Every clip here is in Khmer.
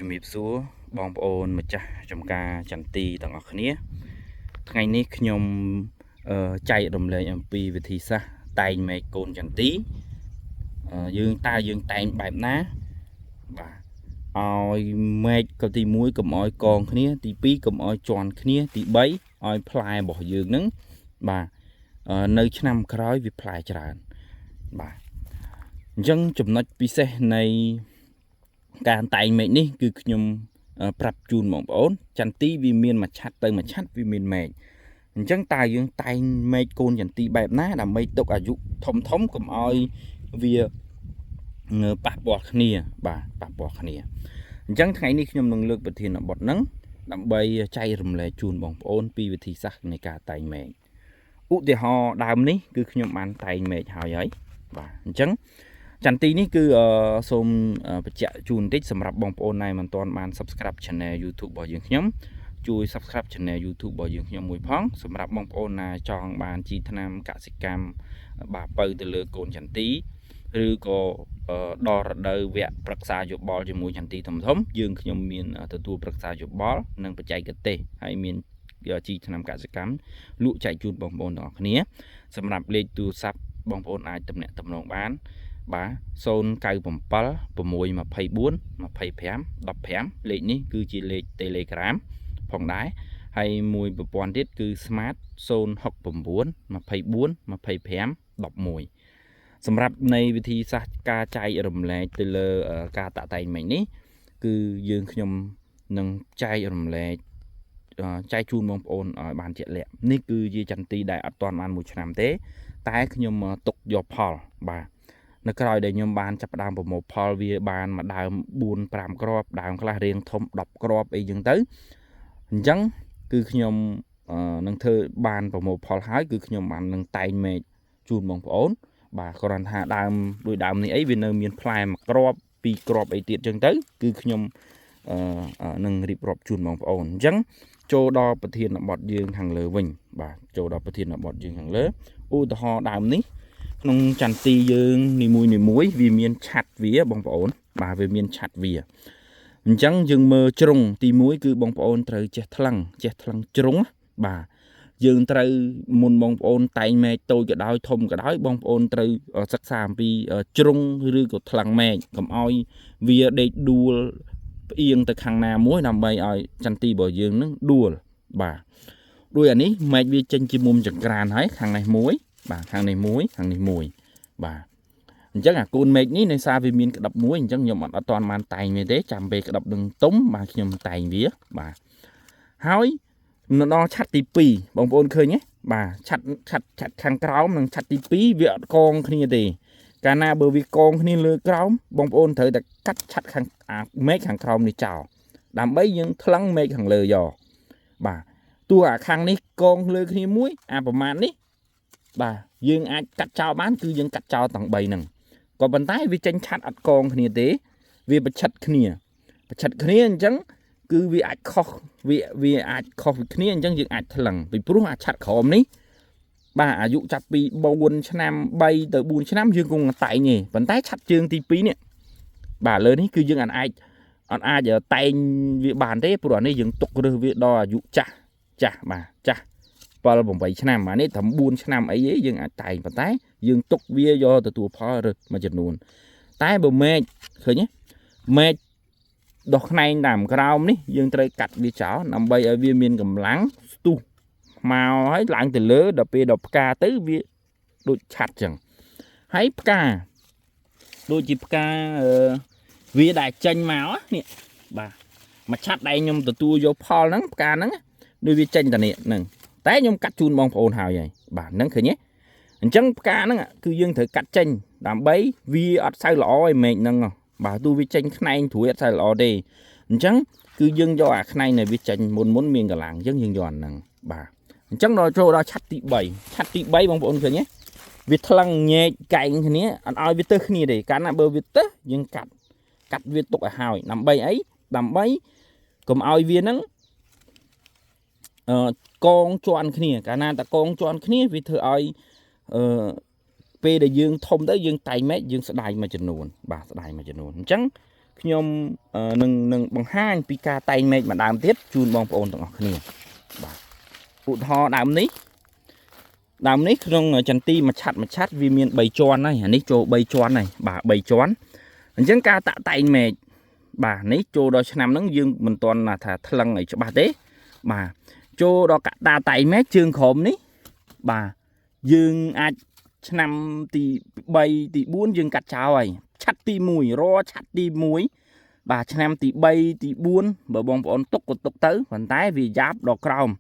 ជំរាបសួរបងប្អូនម្ចាស់ចំការចន្ទីទាំងអស់គ្នាថ្ងៃនេះខ្ញុំចែករំលែកអំពីវិធីសាស្ត្រតែងមែកកូនចន្ទីយើងតែងបែបណាបាទឲ្យមែកក៏ទី1កុំឲ្យកងគ្នាទី2កុំឲ្យជន់គ្នាទី3ឲ្យផ្លែរបស់យើងនឹងបាទនៅឆ្នាំក្រោយវាផ្លែច្រើនបាទអញ្ចឹងចំណុចពិសេសនៃការតែងមែកនេះគឺខ្ញុំប្រាប់ជូនបងប្អូនចន្ទីវាមានមួយឆាត់ទៅមួយឆាត់វាមានមែកអញ្ចឹងតើយើងតែងមែកកូនចន្ទីបែបណាដើម្បីទុកអាយុធំកុំឲ្យវាប៉ះពាល់គ្នាបាទប៉ះពាល់គ្នាអញ្ចឹងថ្ងៃនេះខ្ញុំនឹងលើកប្រធានបទហ្នឹងដើម្បីចែករំលែកជូនបងប្អូនពីវិធីសាស្ត្រនៃការតែងមែកឧទាហរណ៍ដើមនេះគឺខ្ញុំបានតែងមែកហើយបាទអញ្ចឹងចន្ទីនេះគឺសូមបញ្ជាក់ជូនបន្តិចសម្រាប់បងប្អូនដែលមិនទាន់បាន Subscribe Channel YouTube របស់យើងខ្ញុំជួយ Subscribe Channel YouTube របស់យើងខ្ញុំមួយផងសម្រាប់បងប្អូនណាចង់បានជីថ្នាំកសិកម្មបាពៅទៅលើកូនចន្ទីឬក៏ដល់រដូវវគ្គប្រឹក្សាយោបល់ជាមួយចន្ទីធំយើងខ្ញុំមានទទួលប្រឹក្សាយោបល់និងបច្ចេកទេសហើយមានជីថ្នាំកសិកម្មលក់ចែកជូនបងប្អូនទាំងអស់គ្នាសម្រាប់លេខទូរស័ព្ទបងប្អូនអាចទំនាក់ទំនងបានបាទ097 624 25 15លេខនេះគឺជាលេខ Telegram ផងដែរហើយមួយប្រព័ន្ធទៀតគឺ Smart 069 24 25 11សម្រាប់នៃវិធីសាស្ត្រការចែករំលែកទៅលើការតាក់តែងមែកនេះគឺយើងខ្ញុំនឹងចែករំលែកចែកជូនបងប្អូនឲ្យបានជាក់លាក់នេះគឺជាចន្ទីដែលអត់ទាន់បាន1ឆ្នាំទេតែខ្ញុំទុកយកផលបាទនៅក្រោយដែលខ្ញុំបានចាប់ផ្ដើមប្រមូលផលវាបានមួយដើម4 5គ្រាប់ដើមខ្លះរៀងធំ10គ្រាប់អីចឹងទៅអញ្ចឹងគឺខ្ញុំនឹងធ្វើបានប្រមូលផលហើយគឺខ្ញុំបាននឹងតែងមែកជូនបងប្អូនបាទគ្រាន់ថាដើមដូចដើមនេះអីវានៅមានផ្លែមួយគ្រាប់2គ្រាប់អីទៀតចឹងទៅគឺខ្ញុំនឹងរៀបរាប់ជូនបងប្អូនអញ្ចឹងចូលដល់ប្រធានបទយើងខាងលើវិញបាទចូលដល់ប្រធានបទយើងខាងលើឧទាហរណ៍ដើមនេះក្នុងចន្ទីយើងនីមួយវាមានឆាត់វាបងប្អូនបាទវាមានឆាត់វាអញ្ចឹងយើងមើលជ្រុងទី1គឺបងប្អូនត្រូវចេះថ្លឹងជ្រុងបាទយើងត្រូវមុនបងប្អូនតែងមែកតូចក៏ដោយធំក៏ដោយបងប្អូនត្រូវសិក្សាអំពីជ្រុងឬក៏ថ្លឹងមែកកុំឲ្យវាដេកដួលផ្អៀងទៅខាងណាមួយដើម្បីឲ្យចន្ទីរបស់យើងនឹងដួលបាទដោយអានេះមែកវាចេញជាមុំចង្ក្រានហើយខាងនេះមួយបាទខាងនេះមួយបាទអញ្ចឹងអាកូនមែកនេះនៅសារវាមានក្តាប់មួយអញ្ចឹងខ្ញុំអត់ទាន់បានតែងវាទេចាំពេលក្តាប់នឹងទុំបាទខ្ញុំតែងវាបាទហើយនៅដល់ឆាត់ទី2បងប្អូនឃើញទេបាទឆាត់ខាងក្រោមនិងឆាត់ទី2វាអត់កងគ្នាទេកាលណាបើវាកងគ្នាលើក្រោមបងប្អូនត្រូវតែកាត់ឆាត់ខាងមែកខាងក្រោមនេះចោលដើម្បីយើងថ្លឹងមែកខាងលើយកបាទតួអាខាងនេះកងលើគ្នាមួយអាប្រមាណនេះបាទយើងអាចកាត់ចោលបានគឺយើងកាត់ចោលទាំង3ហ្នឹងក៏ប៉ុន្តែវាចេញឆាត់អត់កងគ្នាទេវាប្រឆិតគ្នាអញ្ចឹងគឺវាអាចខុសវាអាចខុសពីគ្នាអញ្ចឹងយើងអាចថ្លឹងពីព្រោះអាឆាត់ក្រោមនេះបាទអាយុចាប់ពី4ឆ្នាំ3ទៅ4ឆ្នាំយើងគង់តែងទេប៉ុន្តែឆាត់ជើងទី2នេះបាទលើនេះគឺយើងអត់អាចតែងវាបានទេព្រោះអានេះយើងទុករើសវាដល់អាយុចាស់បាទចាស់7 8ឆ្នាំអានេះត្រឹម4ឆ្នាំអីទេយើងអាចតែងប៉ុន្តែយើងទុកវាយកទទួលផលរើសមួយចំនួនតែបើមែកឃើញទេមែកដោះខ្នែងតាមក្រោមនេះយើងត្រូវកាត់វាចោលដើម្បីឲ្យវាមានកម្លាំងស្ទុះមកហើយឡើងទៅលើដល់ពេលដល់ផ្កាទៅវាដូចឆាត់ចឹងហើយផ្កាដូចជាផ្កាវាដែលចេញមកនេះបាទមួយឆាត់ដែលខ្ញុំទទួលយកផលហ្នឹងផ្កាហ្នឹងដូចវាចេញតានេះហ្នឹងតែខ្ញុំកាត់ជូនបងប្អូនហើយបាទហ្នឹងឃើញទេអញ្ចឹងផ្កាហ្នឹងគឺយើងត្រូវកាត់ចេញដើម្បីវាអត់សូវល្អឯមែកហ្នឹងបាទទូវាចេញខ្នែងត្រួយអត់សូវល្អទេអញ្ចឹងគឺយើងយកអាខ្នែងដែលវាចេញមុនមានកម្លាំងអញ្ចឹងយើងយកអាហ្នឹងបាទអញ្ចឹងដល់ចូលដល់ឆាត់ទី3បងប្អូនឃើញទេវាថ្លឹងញែកកែងគ្នាអត់ឲ្យវាទៅគ្នាទេកាលណាបើវាទៅយើងកាត់វាទុកឲ្យហើយដើម្បីអីដើម្បីកុំឲ្យវាហ្នឹងកងជាន់គ្នាកាលណាតកងជាន់គ្នាវាធ្វើឲ្យពេលដែលយើងធំទៅយើងតែងមែកយើងស្ដាយមួយចំនួនបាទស្ដាយមួយចំនួនអញ្ចឹង nhom nâng bằng hai pi ca tay mệt mà đam tiết chun bong ôn tầng kia bà ụt ho đam ní trong chân ti mà chặt vì miền bầy tròn này ní chỗ bầy tròn này bà bầy tròn chẳng ca tạ tay mệt bà ní chỗ đó năm nắng dương mình toàn là thà thằng này cho bà tế bà chỗ đó cả ta tay mét chương khóm ní bà dương ai năm thì bay thì buôn dương cắt chào ấy chặt ti mùi ro chặt ti muối bà năm thì bay thì buôn bờ bong ôn tục tới còn tái vì giáp đỏ còng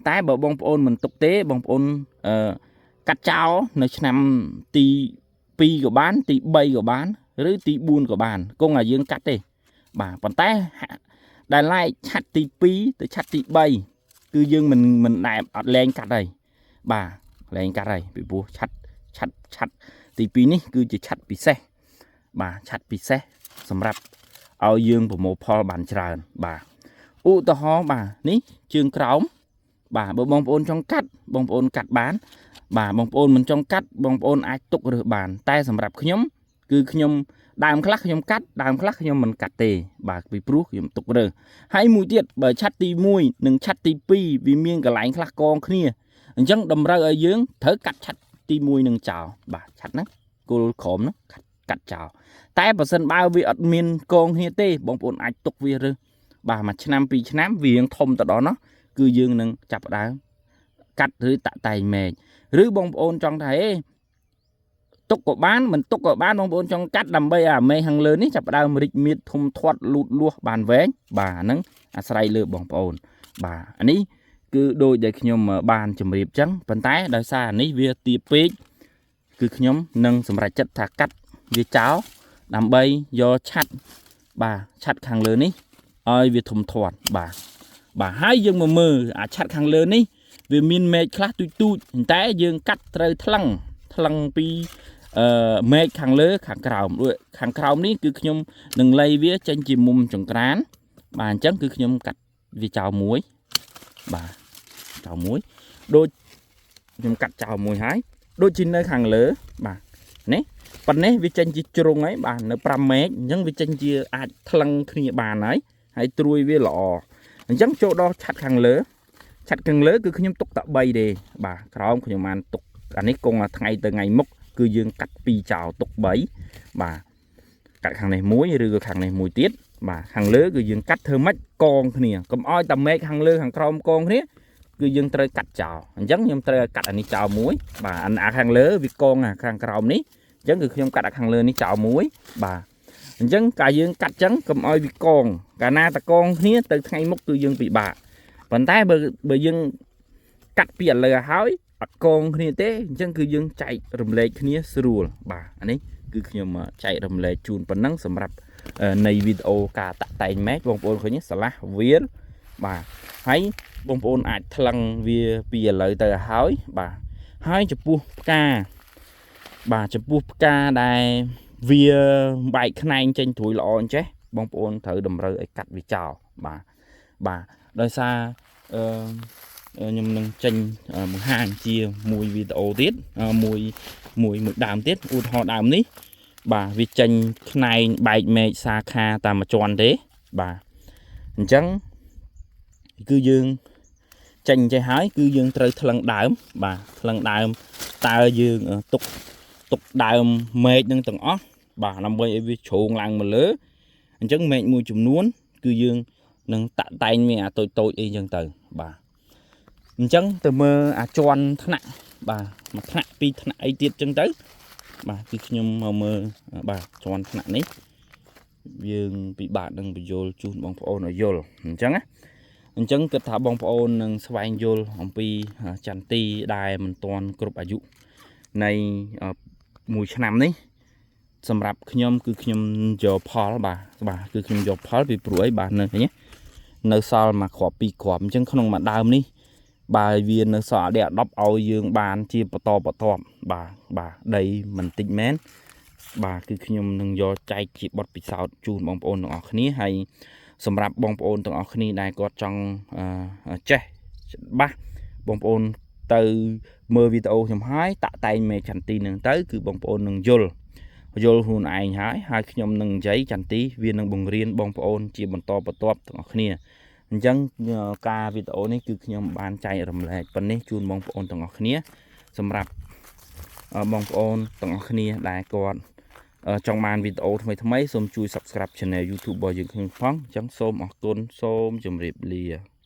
tái bờ bong ôn mình tục tế bong ôn cắt chào nơi năm thì pi của bán thì bay của bán rồi thì buôn của bàn công là dương cắt đi bà còn tái đàn lại chặt thì pi tới chặt thì bay cứ dương mình lại lên cắt đây bà lên cắt đây bị bùa chặt thì pi ní cứ chỉ chặt pi xe bà chặt pi xeสำหรับเอาdương của một pho bàn tràn bà u to ho bà ní chương cõng bà bong ôn trong cắt bong ôn cắt bán bà bong ôn mình trong cắt bong ôn ai tục được bàn tay สำหรับ nhóm cứ nhóm đàm khắc nhóm cắt đàm khắc nhóm mình cắt tề bà bị prú nhóm tục được hai mũi tiết bởi chặt tì mũi đừng chặt tì pi vì miên cả lạnh khắc con kia chẳng đầm ra ở dương thở cắt chặt tì mũi đừng chào bà chặt nó cô khổm nó cắt chàoแต่ประสนบ่าววิอดมินกองเฮเต้บองปนอาจตกเวียร์บ่ามาชนะปีชนะเวียงทมต่อดอเนาะคือยืงหนึ่งจับได้กัดหรือตะไตเมย์หรือบองปนจองไทยตกกับบ้านมันตกกับบ้านบองปนจองกัดดำใบเมย์หังเลยนี่จับได้มริมีดทมทอดลุดลัวบานแหวงบ่านั่งอาศัยเลือบองปนบ่าอันนี้คือโดยเด็กขยมบานจมรีบจังปันท้ายโดยซาอันนี้เวียตีปีกคือขยมนั่งสำหรับจัดถากัดเวียเจ้าđầm bay do chặt bà chặt hàng lớn ní ơi việc thùng thoạt bà hai dương mờ chặt hàng lớn ní vì miền mệt khác tui té dương cắt trời thăng pi mệt hàng lớn hàng cào ní cứ nhom đừng lay vía trên chìm mum trồng rán bà chắc cứ nhom cắt vì chào muối bà chào muối đôi nhom cắt chào muối hái đôi trên nơi hàng lớn bà nè phần này vi chân chỉ trùng ấy bạn nó 5 mét nhưng vi chân chỉ ai thăng khi bàn ấy hãy trui với lọ chẳng chỗ đó chặt hàng lớn cứ nhom tục tạo bay đi bà không nhom ăn tục anh ấy con là ngày từ ngày mốc cứ dương cắt pi chào tục bấy bà cắt hàng này muối rồi hàng này mùi tiết bà hàng lớn cứ dương cắt thơm mất con nè cầm oi tầm mét hàng lớn hàng crom con thế cứ dương trời cắt chào giống như trời cắt anh ấy chào muối bà anh hàng lớn vì con hàng crom ní chẳng cứ không cắt đặt hàng lớn đi chào muối bà chẳng cả dương cắt trắng cầm oi bị con cả na ta con hía từ ngày mốc từ dương bị bà vận tải bờ dương cắt biển là hói con hía té chẳng cứ dương chạy rầm lệ hía sưu bà anh ấy cứ khi mà chạy rầm lệ chun phần nắng sầm rập này video cả tạ tay mét bông bồn khởi nhất là viết bà hãy bông bồn ai thăng về biển lợi từ hói bà hai chụp bu ca bà chụp bút ca đài vì bài khăn trên tuổi lọ chứ bông bồn thử đầm rơi cắt vì chào bà đời xa nhưng nâng tranh một hàng chia mùi video tiết mùi đàm tiết ụt họ đàm ní bà vì tranh này bài mẹ xa kha ta mà tròn thế bà chẳng cứ dương tranh trái hái cứ dương trời thằng đàm bà thằng đàm ta dương tục đàm mệt nhưng tầng ó bà nằm bên vì trộn làng mà lỡ chẳng mệt mùi chùm nuốn cứ dương nâng tạ tay mẹ tôi y dân từ bà chẳng từ mơ tròn thằng nặng bà mà thằng nặng pi thằng nặng ấy tiết chân tới bà cứ nhưng mơ bà tròn thằng nặng ấy dương bị bạn đừng bị vô chun bông phô nó vô chẳng á chẳng kết thả bông phô nâng xoay vô ông pi chăn ti đài mình toàn cột ở dụ này mùi năm đấy សម្រាប់ខ្ញុំគឺខ្ញុំយកផលបាទគឺខ្ញុំយកផលពីព្រោះអីបាទនៅនេះនៅសល់មកគ្រាប់ពីរគ្រាប់អញ្ចឹងក្នុងមួយដើមនេះបើវានៅសល់ដែល10ឲ្យយើងបានជាបន្តបន្ទាប់បាទដីមិនតិចមែនបាទគឺខ្ញុំនឹងយកចែកជាបទពិសោធន៍ជូនបងប្អូនទាំងអស់គ្នាហើយសម្រាប់បងប្អូនទាំងអស់គ្នាដែលគាត់ចង់ចេះច្បាស់បងប្អូនទៅមើលវីដេអូខ្ញុំហើយតាក់តែងមេចន្ទទីនឹងទៅគឺបងប្អូននឹងយល់ យល់ខ្លួនឯងហើយខ្ញុំនឹងនិយាយចន្ទទីវានឹងបង្រៀនបងប្អូនជាបន្តបន្ទាប់ទាំងអស់គ្នាអញ្ចឹងការវីដេអូនេះគឺខ្ញុំបានចែករំលែកប៉ុណ្នេះជូនបងប្អូនទាំងអស់គ្នាសម្រាប់បងប្អូនទាំងអស់គ្នាដែលគាត់ចង់បានវីដេអូថ្មីសូមជួយ Subscribe Channel YouTube របស់យើងខ្ញុំផងអញ្ចឹងសូមអរគុណសូមជម្រាបលា